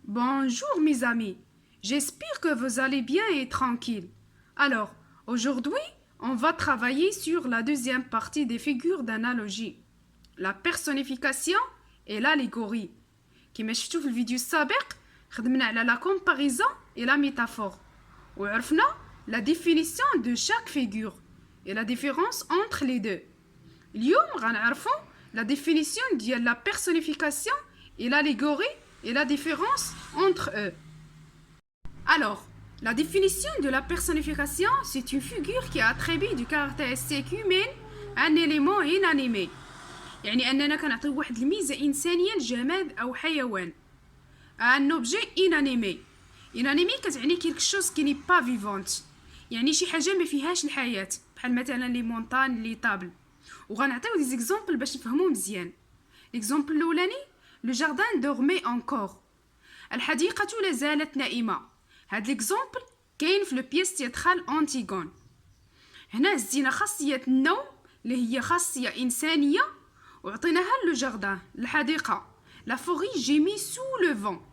Bonjour mes amis, j'espère que vous allez bien et tranquille. Alors, aujourd'hui, on va travailler sur la deuxième partie des figures d'analogie, la personnification et l'allégorie. كما شفتوا في الفيديو السابق خدمنا على la comparaison et la métaphore وعرفنا la définition de chaque figure et la différence entre les deux. اليوم غنعرفوا la définition ديال la personnification et l'allégorie et la différence entre eux. Alors, la définition de la personnification, c'est une figure qui attribue du caractéristique humain à un élément inanimé. يعني أننا كنعطيو واحد الميزة إنسانية لجماد أو حيوان. Un objet inanimé. Inanimé كتعني quelque chose qui n'est pas vivante. يعني شي حاجة ما فيهاش الحياة، بحال مثلا لي مونطان لي طابل. وغنعطيو دي زيكزامبل باش نفهمو مزيان. ليكزامبل الأولاني Le jardin dormait encore. الحديقة لا زالت نائمة. هاد ليكزامبل كاين في لو بيس تياترال أنتيغون. هنا هزينا خاصية النوم اللي هي خاصية إنسانية وعطيناها لو جاردان الحديقة. لا فوري جيمي سو لو فون.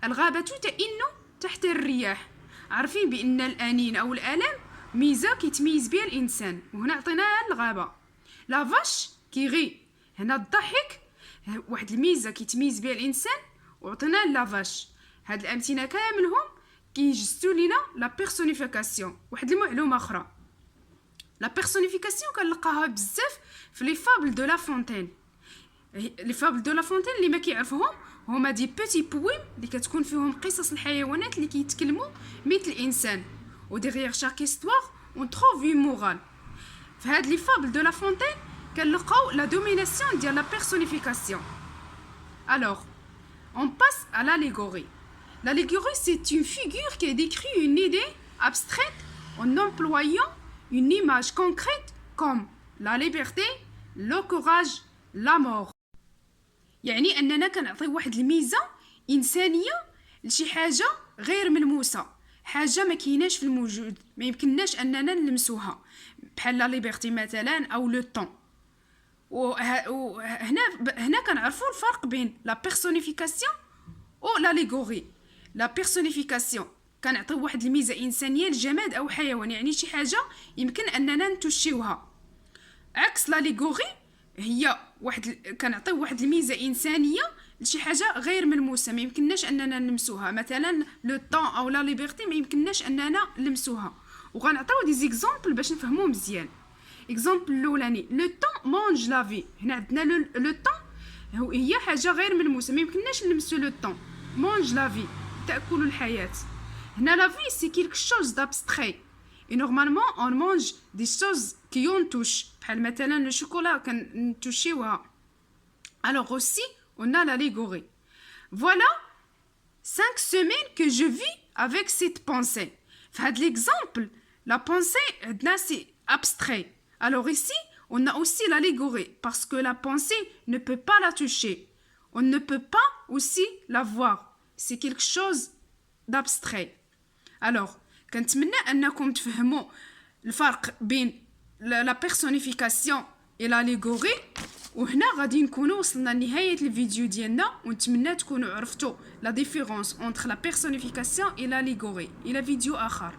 الغابة تئن تحت الرياح. عارفين بأن الأنين أو الألم ميزة كيتميز بها الإنسان وهنا عطيناها الغابة. لا فاش كيغي. هنا الضحك واحد الميزه كيتميز بها الانسان وعطينا لافاش. هاد الامثله كاملهم كيجسدوا لينا لا بيرسونيفيكاسيون. واحد المعلومه اخرى، لا بيرسونيفيكاسيون كنلقاها بزاف في لي فابل دو لا فونتين. لي فابل دو لا فونتين اللي ما كيعرفوهم هما دي بيتي بويم اللي كتكون فيهم قصص الحيوانات اللي كيتكلموا مثل الانسان. وديغيغ شاك استوار اون تروف اون مورال. في هاد لي فابل دو لا فونتين كنلقاو la domination de la personnification. Alors, on passe à l'allégorie. L'allégorie, c'est une figure qui décrit une idée abstraite en employant une image concrète comme la liberté, le courage, la mort. يعني أننا كنعطيو واحد الميزة إنسانية لشي حاجة غير ملموسة، حاجة ما كايناش في الموجود، ما يمكنناش أننا نلمسوها، بحال لا ليبرتي مثلا أو لو طون. وهنا كنعرفوا الفرق بين لا بيرسونيفيكاسيون و لاليغوري. لا بيرسونيفيكاسيون كنعطيو واحد الميزه انسانيه لجماد او حيوان، يعني شي حاجه يمكن اننا نتوشيوها. عكس لاليغوري هي كنعطيو واحد الميزه انسانيه لشي حاجه غير ملموسه، ما يمكنناش اننا نلمسوها، مثلا لو طون او لا ليبرتي ما يمكنناش اننا نلمسوها. وغنعطيو دي زيكزامبل باش نفهمو مزيان. اكزامبل الاولاني لو طون مونج لا في. هنا عندنا لو طون هي حاجه غير ملموسه، ما يمكنناش نلمسو لو طون. مونج لا في تاكل الحياه. هنا لا في سي كيلك شوز دابستري اي نورمالمون اون مونج دي شوز كي اون توش، بحال مثلا لو شوكولا كنتوشيوها. الوغ اوسي اون ا لاليغوري. فوالا 5 semaines que je vis avec cette pensée. في هاد ليكزامبل لا بونسي عندنا سي abstrait. Alors ici, on a aussi l'allégorie, parce que la pensée ne peut pas la toucher. On ne peut pas aussi la voir. C'est quelque chose d'abstrait. Alors, كنتمنى أنكم تفهموا الفرق بين la personnification et l'allégorie. وهنا غادي نكونوا وصلنا لنهاية الفيديو ديالنا، ونتمنى تكونوا عرفتوا la différence entre la personnification et l'allégorie. إلى فيديو آخر.